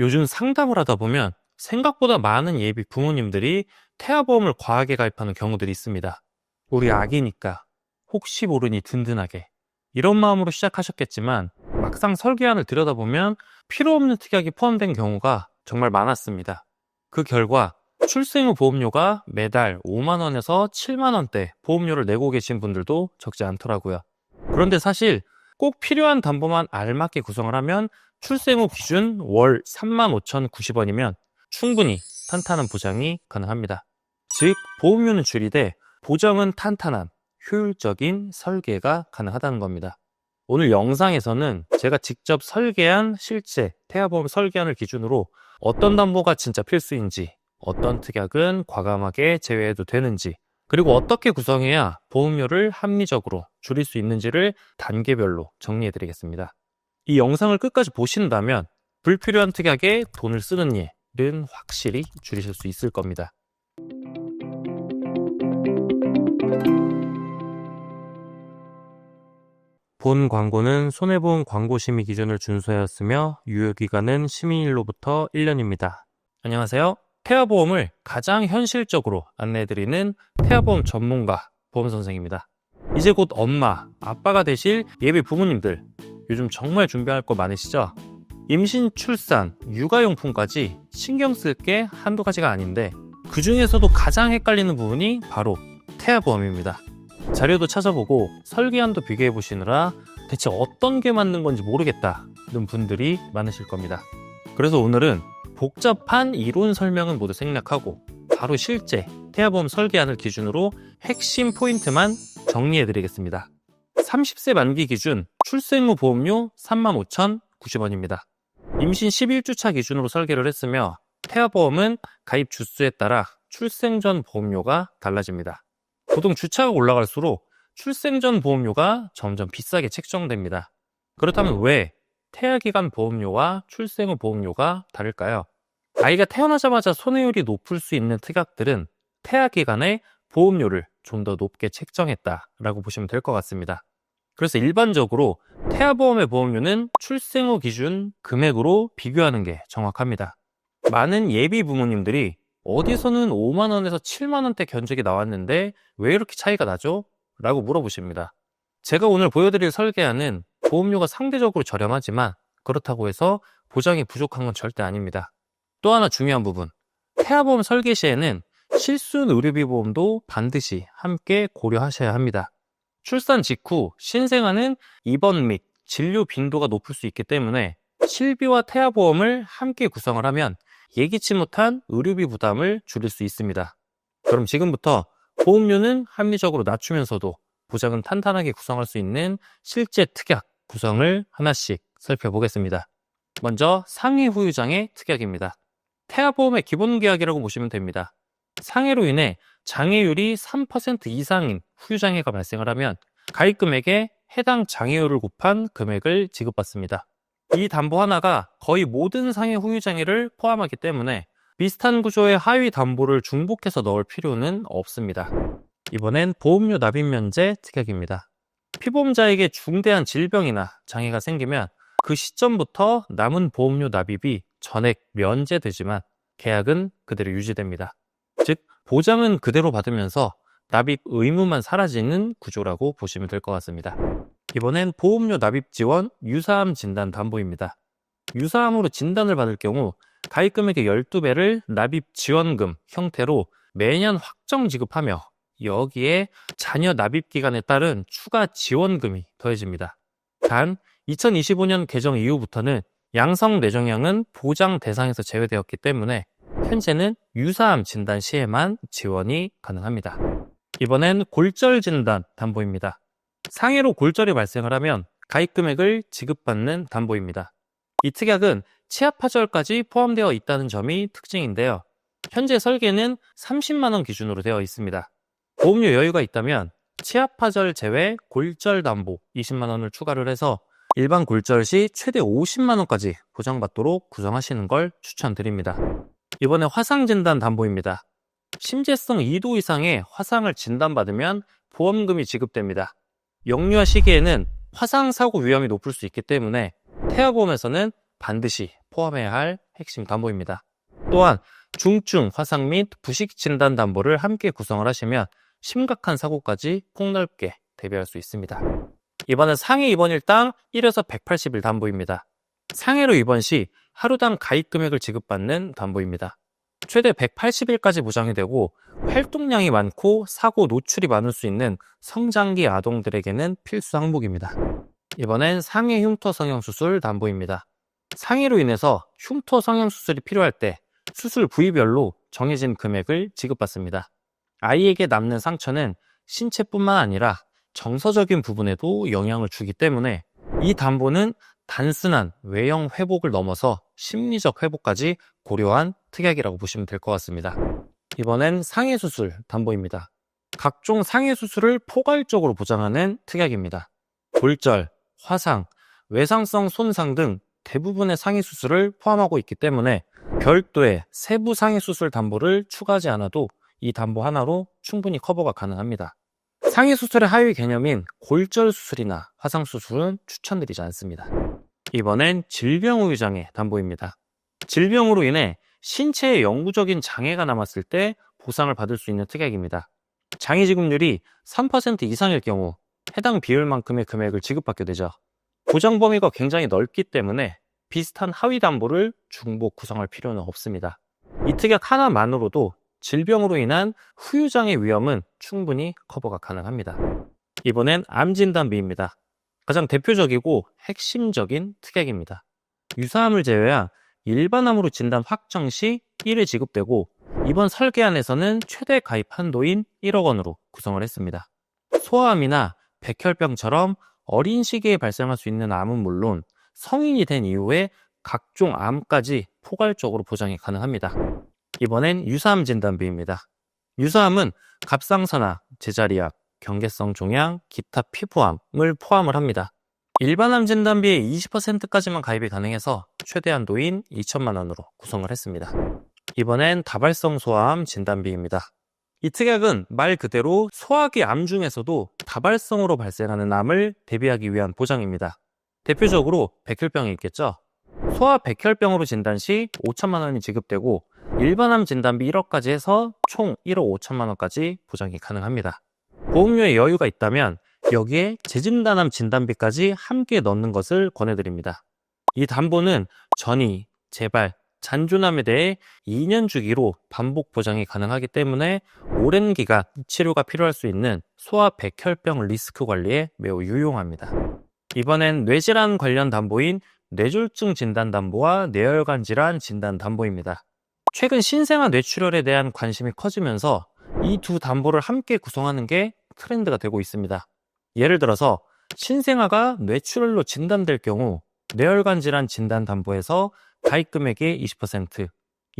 요즘 상담을 하다 보면 생각보다 많은 예비 부모님들이 태아보험을 과하게 가입하는 경우들이 있습니다. 우리 아기니까 혹시 모르니 든든하게 이런 마음으로 시작하셨겠지만 막상 설계안을 들여다보면 필요 없는 특약이 포함된 경우가 정말 많았습니다. 그 결과 출생 후 보험료가 매달 5만 원에서 7만 원대 보험료를 내고 계신 분들도 적지 않더라고요. 그런데 사실 꼭 필요한 담보만 알맞게 구성을 하면 출생 후 기준 월 35,090원이면 충분히 탄탄한 보장이 가능합니다. 즉, 보험료는 줄이되 보장은 탄탄한 효율적인 설계가 가능하다는 겁니다. 오늘 영상에서는 제가 직접 설계한 실제 태아보험 설계안을 기준으로 어떤 담보가 진짜 필수인지, 어떤 특약은 과감하게 제외해도 되는지, 그리고 어떻게 구성해야 보험료를 합리적으로 줄일 수 있는지를 단계별로 정리해드리겠습니다. 이 영상을 끝까지 보신다면 불필요한 특약에 돈을 쓰는 일은 확실히 줄이실 수 있을 겁니다. 본 광고는 손해보험 광고심의 기준을 준수하였으며 유효기간은 심의일로부터 1년입니다. 안녕하세요. 태아보험을 가장 현실적으로 안내해드리는 태아보험 전문가 보험선생입니다. 이제 곧 엄마, 아빠가 되실 예비 부모님들, 요즘 정말 준비할 거 많으시죠? 임신, 출산, 육아용품까지 신경 쓸 게 한두 가지가 아닌데 그 중에서도 가장 헷갈리는 부분이 바로 태아보험입니다. 자료도 찾아보고 설계안도 비교해 보시느라 대체 어떤 게 맞는 건지 모르겠다는 분들이 많으실 겁니다. 그래서 오늘은 복잡한 이론 설명은 모두 생략하고 바로 실제 태아보험 설계안을 기준으로 핵심 포인트만 정리해 드리겠습니다. 30세 만기 기준 출생 후 보험료 35,090원입니다. 임신 11주차 기준으로 설계를 했으며 태아보험은 가입 주수에 따라 출생 전 보험료가 달라집니다. 보통 주차가 올라갈수록 출생 전 보험료가 점점 비싸게 책정됩니다. 그렇다면 왜 태아기간 보험료와 출생 후 보험료가 다를까요? 아이가 태어나자마자 손해율이 높을 수 있는 특약들은 태아기간에 보험료를 좀 더 높게 책정했다라고 보시면 될 것 같습니다. 그래서 일반적으로 태아보험의 보험료는 출생 후 기준 금액으로 비교하는 게 정확합니다. 많은 예비 부모님들이 어디서는 5만 원에서 7만 원대 견적이 나왔는데 왜 이렇게 차이가 나죠? 라고 물어보십니다. 제가 오늘 보여드릴 설계안은 보험료가 상대적으로 저렴하지만 그렇다고 해서 보장이 부족한 건 절대 아닙니다. 또 하나 중요한 부분, 태아보험 설계 시에는 실손 의료비 보험도 반드시 함께 고려하셔야 합니다. 출산 직후 신생아는 입원 및 진료 빈도가 높을 수 있기 때문에 실비와 태아보험을 함께 구성을 하면 예기치 못한 의료비 부담을 줄일 수 있습니다. 그럼 지금부터 보험료는 합리적으로 낮추면서도 보장은 탄탄하게 구성할 수 있는 실제 특약 구성을 하나씩 살펴보겠습니다. 먼저 상해 후유장애 특약입니다. 태아보험의 기본계약이라고 보시면 됩니다. 상해로 인해 장애율이 3% 이상인 후유장애가 발생을 하면 가입금액에 해당 장애율을 곱한 금액을 지급받습니다. 이 담보 하나가 거의 모든 상해 후유장애를 포함하기 때문에 비슷한 구조의 하위 담보를 중복해서 넣을 필요는 없습니다. 이번엔 보험료 납입 면제 특약입니다. 피보험자에게 중대한 질병이나 장애가 생기면 그 시점부터 남은 보험료 납입이 전액 면제되지만 계약은 그대로 유지됩니다. 즉, 보장은 그대로 받으면서 납입 의무만 사라지는 구조라고 보시면 될 것 같습니다. 이번엔 보험료 납입 지원 유사암 진단 담보입니다. 유사암으로 진단을 받을 경우 가입금액의 12배를 납입 지원금 형태로 매년 확정 지급하며 여기에 자녀 납입 기간에 따른 추가 지원금이 더해집니다. 단 2025년 개정 이후부터는 양성 뇌종양은 보장 대상에서 제외되었기 때문에 현재는 유사암 진단 시에만 지원이 가능합니다. 이번엔 골절 진단 담보입니다. 상해로 골절이 발생을 하면 가입금액을 지급받는 담보입니다. 이 특약은 치아파절까지 포함되어 있다는 점이 특징인데요. 현재 설계는 30만 원 기준으로 되어 있습니다. 보험료 여유가 있다면 치아파절 제외 골절 담보 20만 원을 추가를 해서 일반 골절 시 최대 50만 원까지 보장받도록 구성하시는 걸 추천드립니다. 이번에 화상진단 담보입니다. 심재성 2도 이상의 화상을 진단받으면 보험금이 지급됩니다. 영유아 시기에는 화상 사고 위험이 높을 수 있기 때문에 태아보험에서는 반드시 포함해야 할 핵심 담보입니다. 또한 중증 화상 및 부식 진단 담보를 함께 구성을 하시면 심각한 사고까지 폭넓게 대비할 수 있습니다. 이번은 상해 입원일당 1에서 180일 담보입니다. 상해로 입원 시 하루당 가입 금액을 지급받는 담보입니다. 최대 180일까지 보장이 되고 활동량이 많고 사고 노출이 많을 수 있는 성장기 아동들에게는 필수 항목입니다. 이번엔 상해 흉터 성형 수술 담보입니다. 상해로 인해서 흉터 성형 수술이 필요할 때 수술 부위별로 정해진 금액을 지급받습니다. 아이에게 남는 상처는 신체뿐만 아니라 정서적인 부분에도 영향을 주기 때문에 이 담보는 단순한 외형 회복을 넘어서 심리적 회복까지 고려한 특약이라고 보시면 될 것 같습니다. 이번엔 상해 수술 담보입니다. 각종 상해 수술을 포괄적으로 보장하는 특약입니다. 골절, 화상, 외상성 손상 등 대부분의 상해 수술을 포함하고 있기 때문에 별도의 세부 상해 수술 담보를 추가하지 않아도 이 담보 하나로 충분히 커버가 가능합니다. 상해 수술의 하위 개념인 골절 수술이나 화상 수술은 추천드리지 않습니다. 이번엔 질병 후유 장애 담보입니다. 질병으로 인해 신체에 영구적인 장애가 남았을 때 보상을 받을 수 있는 특약입니다. 장애 지급률이 3% 이상일 경우 해당 비율만큼의 금액을 지급받게 되죠. 보장 범위가 굉장히 넓기 때문에 비슷한 하위 담보를 중복 구성할 필요는 없습니다. 이 특약 하나만으로도 질병으로 인한 후유장애 위험은 충분히 커버가 가능합니다. 이번엔 암진단비입니다. 가장 대표적이고 핵심적인 특약입니다. 유사암을 제외한 일반암으로 진단 확정 시 1회 지급되고 이번 설계안에서는 최대 가입 한도인 1억 원으로 구성을 했습니다. 소아암이나 백혈병처럼 어린 시기에 발생할 수 있는 암은 물론 성인이 된 이후에 각종 암까지 포괄적으로 보장이 가능합니다. 이번엔 유사암 진단비입니다. 유사암은 갑상선암, 제자리암, 경계성 종양, 기타 피부암을 포함을 합니다. 일반암 진단비의 20%까지만 가입이 가능해서 최대 한도인 2천만 원으로 구성을 했습니다. 이번엔 다발성 소아암 진단비입니다. 이 특약은 말 그대로 소화기 암 중에서도 다발성으로 발생하는 암을 대비하기 위한 보장입니다. 대표적으로 백혈병이 있겠죠. 소아 백혈병으로 진단 시 5천만 원이 지급되고 일반암 진단비 1억까지 해서 총 1억 5천만 원까지 보장이 가능합니다. 보험료에 여유가 있다면 여기에 재진단암 진단비까지 함께 넣는 것을 권해드립니다. 이 담보는 전이, 재발, 잔존암에 대해 2년 주기로 반복 보장이 가능하기 때문에 오랜 기간 치료가 필요할 수 있는 소아 백혈병 리스크 관리에 매우 유용합니다. 이번엔 뇌질환 관련 담보인 뇌졸중 진단 담보와 뇌혈관 질환 진단 담보입니다. 최근 신생아 뇌출혈에 대한 관심이 커지면서 이 두 담보를 함께 구성하는 게 트렌드가 되고 있습니다. 예를 들어서 신생아가 뇌출혈로 진단될 경우 뇌혈관 질환 진단 담보에서 가입 금액의 20%,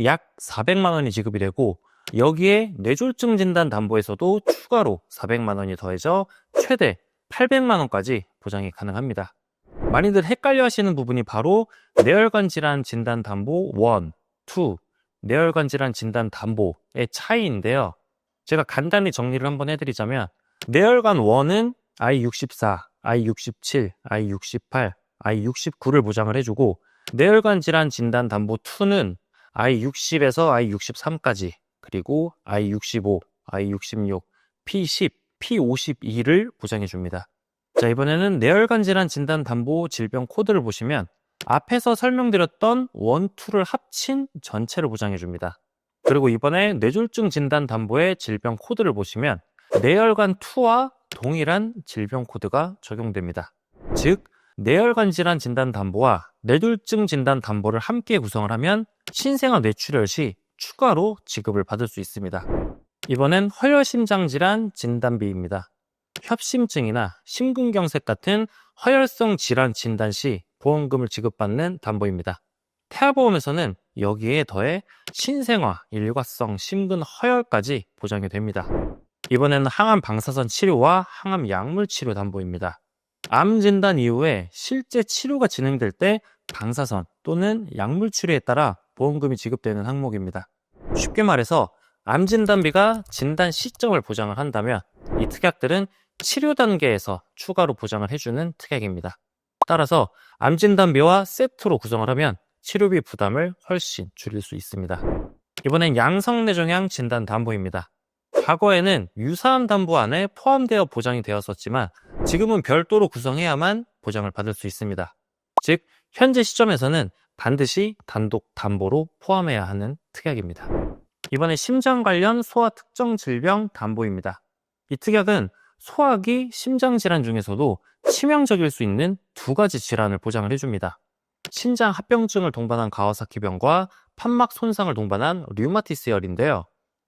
약 400만 원이 지급이 되고 여기에 뇌졸중 진단 담보에서도 추가로 400만 원이 더해져 최대 800만 원까지 보장이 가능합니다. 많이들 헷갈려 하시는 부분이 바로 뇌혈관 질환 진단 담보 1, 2, 뇌혈관 질환 진단 담보의 차이인데요. 제가 간단히 정리를 한번 해드리자면 뇌혈관 1은 I64, I67, I68, I69를 보장을 해주고 뇌혈관 질환 진단 담보 2는 I60에서 I63까지 그리고 I65, I66, P10, P52를 보장해 줍니다. 자, 이번에는 뇌혈관 질환 진단 담보 질병 코드를 보시면 앞에서 설명드렸던 1, 2를 합친 전체를 보장해 줍니다. 그리고 이번에 뇌졸중 진단 담보의 질병 코드를 보시면 뇌혈관 2와 동일한 질병 코드가 적용됩니다. 즉, 뇌혈관 질환 진단 담보와 뇌졸중 진단 담보를 함께 구성을 하면 신생아 뇌출혈 시 추가로 지급을 받을 수 있습니다. 이번엔 허혈심장 질환 진단비입니다. 협심증이나 심근경색 같은 허혈성 질환 진단 시 보험금을 지급받는 담보입니다. 태아보험에서는 여기에 더해 신생아, 일과성 심근 허혈까지 보장이 됩니다. 이번에는 항암 방사선 치료와 항암 약물 치료 담보입니다. 암 진단 이후에 실제 치료가 진행될 때 방사선 또는 약물 치료에 따라 보험금이 지급되는 항목입니다. 쉽게 말해서 암 진단비가 진단 시점을 보장을 한다면 이 특약들은 치료 단계에서 추가로 보장을 해주는 특약입니다. 따라서 암 진단비와 세트로 구성을 하면 치료비 부담을 훨씬 줄일 수 있습니다. 이번엔 양성뇌종양 진단담보입니다. 과거에는 유사암 담보 안에 포함되어 보장이 되었었지만 지금은 별도로 구성해야만 보장을 받을 수 있습니다. 즉, 현재 시점에서는 반드시 단독 담보로 포함해야 하는 특약입니다. 이번에 심장 관련 소아 특정 질병 담보입니다. 이 특약은 소아기 심장질환 중에서도 치명적일 수 있는 두 가지 질환을 보장을 해줍니다. 신장 합병증을 동반한 가와사키병과 판막 손상을 동반한 류마티스열인데요.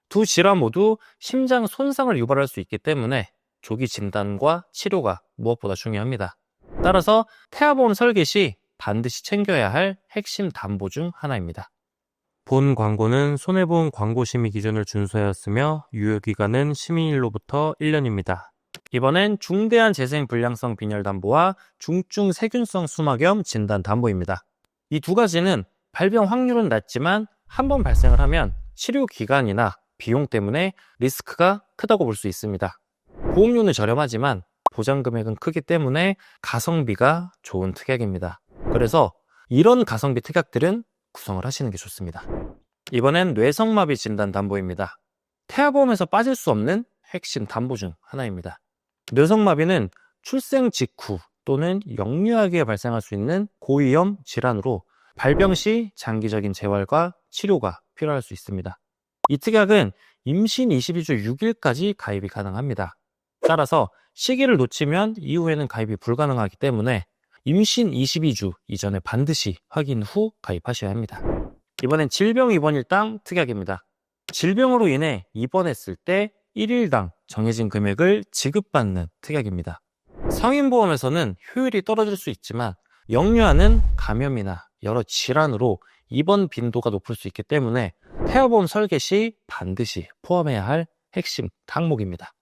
두 질환 모두 심장 손상을 유발할 수 있기 때문에 조기 진단과 치료가 무엇보다 중요합니다. 따라서 태아보험 설계 시 반드시 챙겨야 할 핵심 담보 중 하나입니다. 본 광고는 손해보험 광고심의 기준을 준수하였으며 유효기간은 심의일로부터 1년입니다. 이번엔 중대한 재생불량성 빈혈담보와 중증 세균성 수막염 진단담보입니다. 이 두 가지는 발병 확률은 낮지만 한번 발생을 하면 치료 기간이나 비용 때문에 리스크가 크다고 볼 수 있습니다. 보험료는 저렴하지만 보장 금액은 크기 때문에 가성비가 좋은 특약입니다. 그래서 이런 가성비 특약들은 구성을 하시는 게 좋습니다. 이번엔 뇌성마비 진단담보입니다. 태아보험에서 빠질 수 없는 핵심 담보 중 하나입니다. 뇌성마비는 출생 직후 또는 영유아기에 발생할 수 있는 고위험 질환으로 발병 시 장기적인 재활과 치료가 필요할 수 있습니다. 이 특약은 임신 22주 6일까지 가입이 가능합니다. 따라서 시기를 놓치면 이후에는 가입이 불가능하기 때문에 임신 22주 이전에 반드시 확인 후 가입하셔야 합니다. 이번엔 질병 입원일당 특약입니다. 질병으로 인해 입원했을 때 1일당 정해진 금액을 지급받는 특약입니다. 성인보험에서는 효율이 떨어질 수 있지만 영유아는 감염이나 여러 질환으로 입원 빈도가 높을 수 있기 때문에 태아보험 설계 시 반드시 포함해야 할 핵심 항목입니다.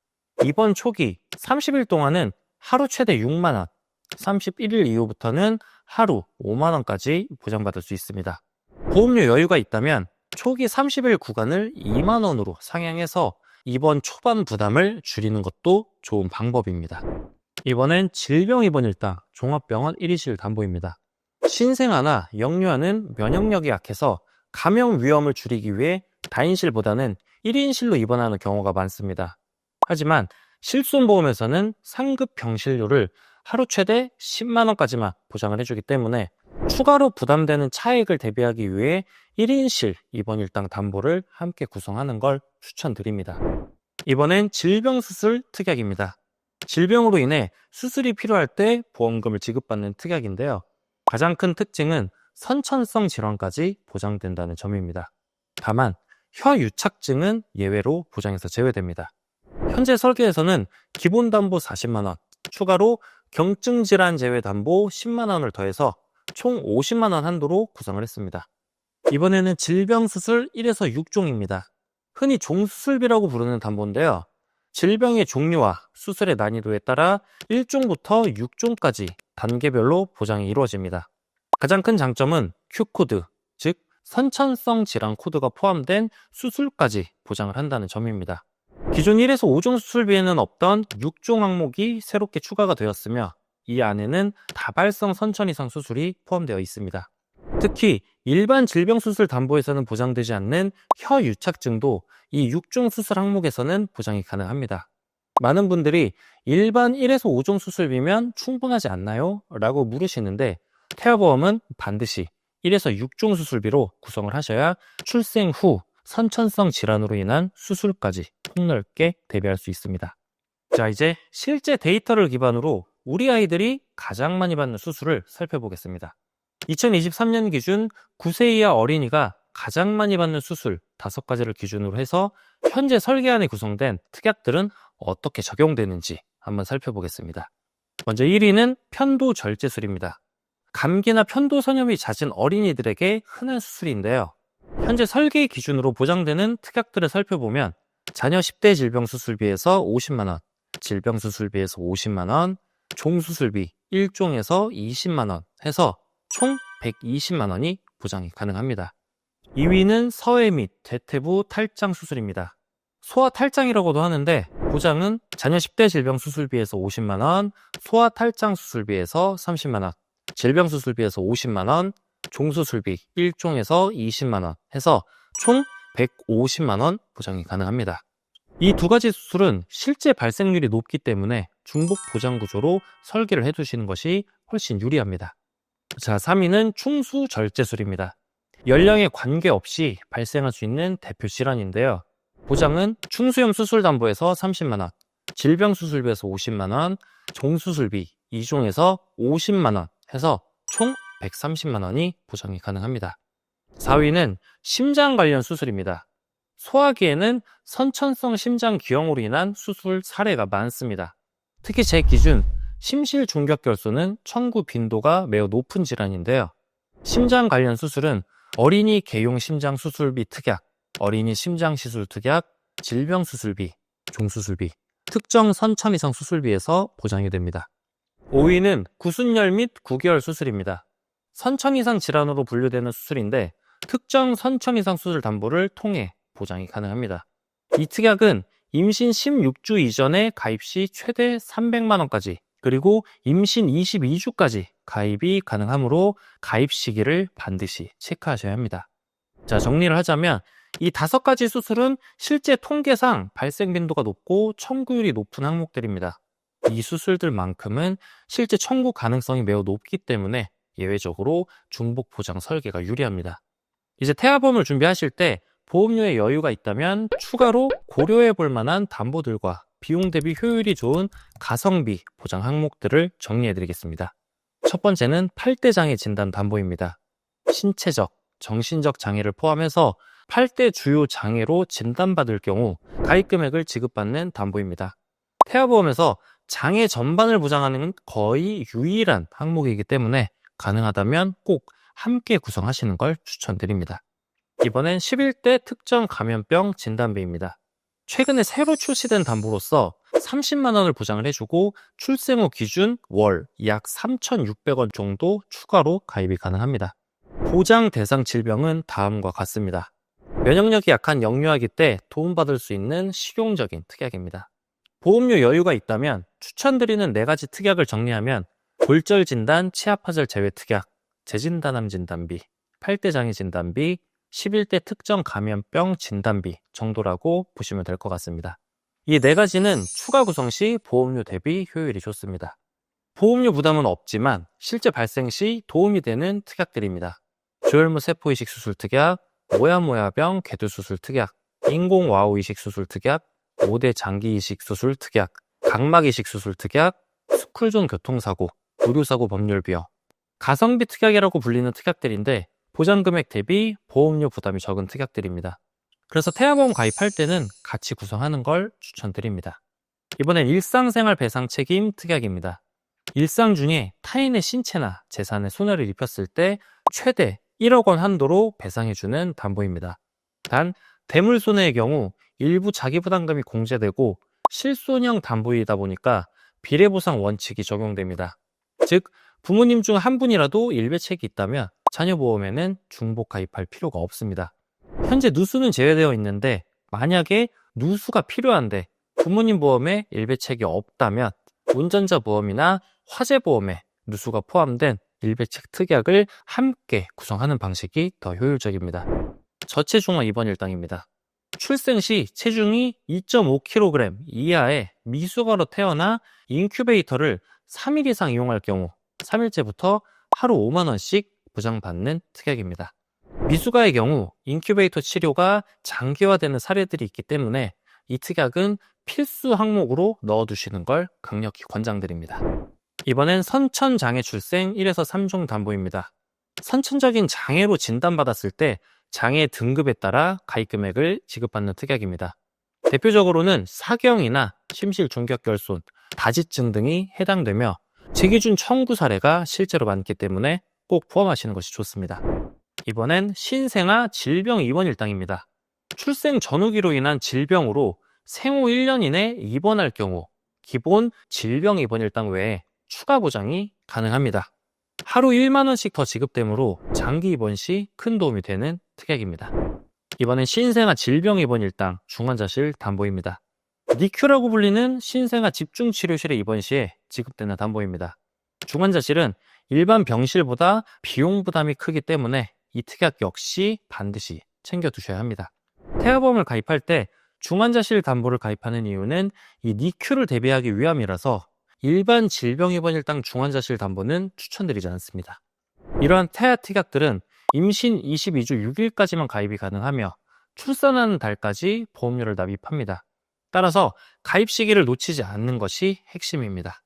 입원 초기 30일 동안은 하루 최대 6만 원, 31일 이후부터는 하루 5만 원까지 보장받을 수 있습니다. 보험료 여유가 있다면 초기 30일 구간을 2만 원으로 상향해서 입원 초반 부담을 줄이는 것도 좋은 방법입니다. 이번엔 질병 입원일당 종합병원 1인실 담보입니다. 신생아나 영유아는 면역력이 약해서 감염 위험을 줄이기 위해 다인실보다는 1인실로 입원하는 경우가 많습니다. 하지만 실손보험에서는 상급 병실료를 하루 최대 10만 원까지만 보장을 해주기 때문에 추가로 부담되는 차액을 대비하기 위해 1인실 입원일당 담보를 함께 구성하는 걸 추천드립니다. 이번엔 질병수술 특약입니다. 질병으로 인해 수술이 필요할 때 보험금을 지급받는 특약인데요. 가장 큰 특징은 선천성 질환까지 보장된다는 점입니다. 다만 혀유착증은 예외로 보장에서 제외됩니다. 현재 설계에서는 기본담보 40만 원, 추가로 경증질환 제외담보 10만 원을 더해서 총 50만 원 한도로 구성을 했습니다. 이번에는 질병수술 1에서 6종입니다. 흔히 종수술비라고 부르는 담보인데요. 질병의 종류와 수술의 난이도에 따라 1종부터 6종까지 단계별로 보장이 이루어집니다. 가장 큰 장점은 Q코드, 즉 선천성 질환 코드가 포함된 수술까지 보장을 한다는 점입니다. 기존 1에서 5종 수술비에는 없던 6종 항목이 새롭게 추가가 되었으며 이 안에는 다발성 선천 이상 수술이 포함되어 있습니다. 특히 일반 질병수술 담보에서는 보장되지 않는 혀유착증도 이 6종 수술 항목에서는 보장이 가능합니다. 많은 분들이 일반 1에서 5종 수술비면 충분하지 않나요? 라고 물으시는데 태아보험은 반드시 1에서 6종 수술비로 구성을 하셔야 출생 후 선천성 질환으로 인한 수술까지 폭넓게 대비할 수 있습니다. 자, 이제 실제 데이터를 기반으로 우리 아이들이 가장 많이 받는 수술을 살펴보겠습니다. 2023년 기준 9세 이하 어린이가 가장 많이 받는 수술 5가지를 기준으로 해서 현재 설계안에 구성된 특약들은 어떻게 적용되는지 한번 살펴보겠습니다. 먼저 1위는 편도절제술입니다. 감기나 편도선염이 잦은 어린이들에게 흔한 수술인데요. 현재 설계 기준으로 보장되는 특약들을 살펴보면 자녀 10대 질병수술비에서 50만 원, 질병수술비에서 50만 원, 종수술비 1종에서 20만 원 해서 총 120만 원이 보장이 가능합니다. 2위는 서해 및 대퇴부 탈장 수술입니다. 소아 탈장이라고도 하는데 보장은 자녀 10대 질병수술비에서 50만 원, 소아 탈장 수술비에서 30만 원, 질병수술비에서 50만 원, 종수술비 1종에서 20만원 해서 총 150만원 보장이 가능합니다. 이 두 가지 수술은 실제 발생률이 높기 때문에 중복 보장 구조로 설계를 해두시는 것이 훨씬 유리합니다. 자, 3위는 충수절제술입니다. 연령에 관계없이 발생할 수 있는 대표 질환인데요. 보장은 충수염 수술담보에서 30만원, 질병수술비에서 50만원, 종수술비 2종에서 50만원 해서 총 130만원이 보장이 가능합니다. 4위는 심장 관련 수술입니다. 소화기에는 선천성 심장 기형으로 인한 수술 사례가 많습니다. 특히 제 기준 심실중격결손은 청구 빈도가 매우 높은 질환인데요. 심장 관련 수술은 어린이 개용 심장 수술비 특약, 어린이 심장 시술 특약, 질병 수술비, 종수술비, 특정 선천 이상 수술비에서 보장이 됩니다. 5위는 구순열 및 구개월 수술입니다. 선천 이상 질환으로 분류되는 수술인데 특정 선천 이상 수술 담보를 통해 보장이 가능합니다. 이 특약은 임신 16주 이전에 가입 시 최대 300만원까지, 그리고 임신 22주까지 가입이 가능하므로 가입 시기를 반드시 체크하셔야 합니다. 자, 정리를 하자면 이 5가지 수술은 실제 통계상 발생 빈도가 높고 청구율이 높은 항목들입니다. 이 수술들만큼은 실제 청구 가능성이 매우 높기 때문에 예외적으로 중복 보장 설계가 유리합니다. 이제 태아보험을 준비하실 때 보험료에 여유가 있다면 추가로 고려해 볼 만한 담보들과 비용 대비 효율이 좋은 가성비 보장 항목들을 정리해 드리겠습니다. 첫 번째는 8대 장애 진단 담보입니다. 신체적, 정신적 장애를 포함해서 8대 주요 장애로 진단받을 경우 가입 금액을 지급받는 담보입니다. 태아보험에서 장애 전반을 보장하는 거의 유일한 항목이기 때문에 가능하다면 꼭 함께 구성하시는 걸 추천드립니다. 이번엔 11대 특정 감염병 진단비입니다. 최근에 새로 출시된 담보로서 30만 원을 보장을 해주고 출생 후 기준 월 약 3,600원 정도 추가로 가입이 가능합니다. 보장 대상 질병은 다음과 같습니다. 면역력이 약한 영유아기 때 도움받을 수 있는 실용적인 특약입니다. 보험료 여유가 있다면 추천드리는 4가지 특약을 정리하면 골절 진단, 치아파절 제외 특약, 재진단암 진단비, 8대 장애 진단비, 11대 특정 감염병 진단비 정도라고 보시면 될 것 같습니다. 이 4가지는 추가 구성 시 보험료 대비 효율이 좋습니다. 보험료 부담은 없지만 실제 발생 시 도움이 되는 특약들입니다. 조혈무 세포 이식 수술 특약, 모야모야병 궤도 수술 특약, 인공 와우 이식 수술 특약, 5대 장기 이식 수술 특약, 각막 이식 수술 특약, 스쿨존 교통사고, 의료사고 법률 비용, 가성비 특약이라고 불리는 특약들인데 보장금액 대비 보험료 부담이 적은 특약들입니다. 그래서 태아보험 가입할 때는 같이 구성하는 걸 추천드립니다. 이번엔 일상생활 배상 책임 특약입니다. 일상 중에 타인의 신체나 재산에 손해를 입혔을 때 최대 1억 원 한도로 배상해주는 담보입니다. 단, 대물손해의 경우 일부 자기부담금이 공제되고 실손형 담보이다 보니까 비례보상 원칙이 적용됩니다. 즉, 부모님 중 한 분이라도 일배책이 있다면 자녀보험에는 중복 가입할 필요가 없습니다. 현재 누수는 제외되어 있는데 만약에 누수가 필요한데 부모님 보험에 일배책이 없다면 운전자 보험이나 화재보험에 누수가 포함된 일배책 특약을 함께 구성하는 방식이 더 효율적입니다. 저체중아 입원 일당입니다. 출생 시 체중이 2.5kg 이하의 미숙아로 태어나 인큐베이터를 3일 이상 이용할 경우 3일째부터 하루 5만 원씩 보장받는 특약입니다. 미숙아의 경우 인큐베이터 치료가 장기화되는 사례들이 있기 때문에 이 특약은 필수 항목으로 넣어두시는 걸 강력히 권장드립니다. 이번엔 선천장애 출생 1에서 3종 담보입니다. 선천적인 장애로 진단받았을 때 장애 등급에 따라 가입 금액을 지급받는 특약입니다. 대표적으로는 사경이나 심실중격결손, 다지증 등이 해당되며 재기준 청구 사례가 실제로 많기 때문에 꼭 포함하시는 것이 좋습니다. 이번엔 신생아 질병 입원 일당입니다. 출생 전후기로 인한 질병으로 생후 1년 이내 입원할 경우 기본 질병 입원 일당 외에 추가 보장이 가능합니다. 하루 1만 원씩 더 지급되므로 장기 입원 시 큰 도움이 되는 특약입니다. 이번엔 신생아 질병 입원 일당 중환자실 담보입니다. 니큐라고 불리는 신생아 집중치료실에 입원 시에 지급되는 담보입니다. 중환자실은 일반 병실보다 비용 부담이 크기 때문에 이 특약 역시 반드시 챙겨두셔야 합니다. 태아보험을 가입할 때 중환자실 담보를 가입하는 이유는 이 니큐를 대비하기 위함이라서 일반 질병입원일당 중환자실 담보는 추천드리지 않습니다. 이러한 태아 특약들은 임신 22주 6일까지만 가입이 가능하며 출산하는 달까지 보험료를 납입합니다. 따라서 가입 시기를 놓치지 않는 것이 핵심입니다.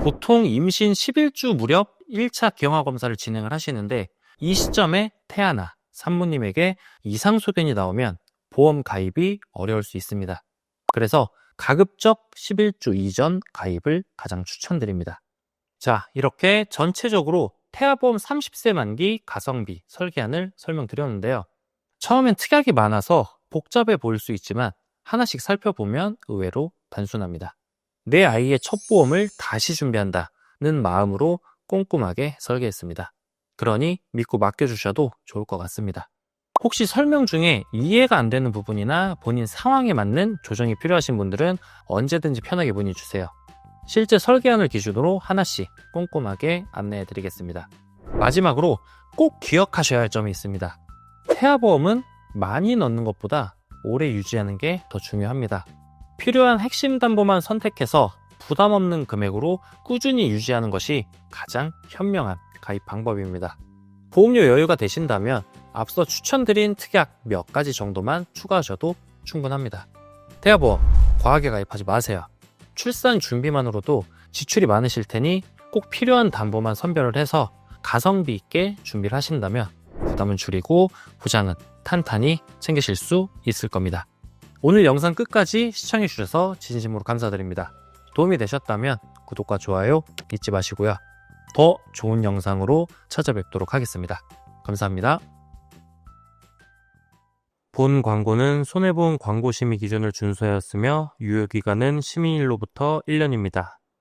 보통 임신 11주 무렵 1차 기형아 검사를 진행을 하시는데 이 시점에 태아나 산모님에게 이상 소견이 나오면 보험 가입이 어려울 수 있습니다. 그래서 가급적 11주 이전 가입을 가장 추천드립니다. 자, 이렇게 전체적으로 태아보험 30세 만기 가성비 설계안을 설명드렸는데요. 처음엔 특약이 많아서 복잡해 보일 수 있지만 하나씩 살펴보면 의외로 단순합니다. 내 아이의 첫 보험을 다시 준비한다는 마음으로 꼼꼼하게 설계했습니다. 그러니 믿고 맡겨주셔도 좋을 것 같습니다. 혹시 설명 중에 이해가 안 되는 부분이나 본인 상황에 맞는 조정이 필요하신 분들은 언제든지 편하게 문의 주세요. 실제 설계안을 기준으로 하나씩 꼼꼼하게 안내해 드리겠습니다. 마지막으로 꼭 기억하셔야 할 점이 있습니다. 태아보험은 많이 넣는 것보다 오래 유지하는 게 더 중요합니다. 필요한 핵심 담보만 선택해서 부담 없는 금액으로 꾸준히 유지하는 것이 가장 현명한 가입 방법입니다. 보험료 여유가 되신다면 앞서 추천드린 특약 몇 가지 정도만 추가하셔도 충분합니다. 태아보험 과하게 가입하지 마세요. 출산 준비만으로도 지출이 많으실 테니 꼭 필요한 담보만 선별을 해서 가성비 있게 준비를 하신다면 부담은 줄이고 보장은 탄탄히 챙기실 수 있을 겁니다. 오늘 영상 끝까지 시청해 주셔서 진심으로 감사드립니다. 도움이 되셨다면 구독과 좋아요 잊지 마시고요. 더 좋은 영상으로 찾아뵙도록 하겠습니다. 감사합니다. 본 광고는 손해보험 광고심의 기준을 준수하였으며 유효기간은 시민일로부터 1년입니다.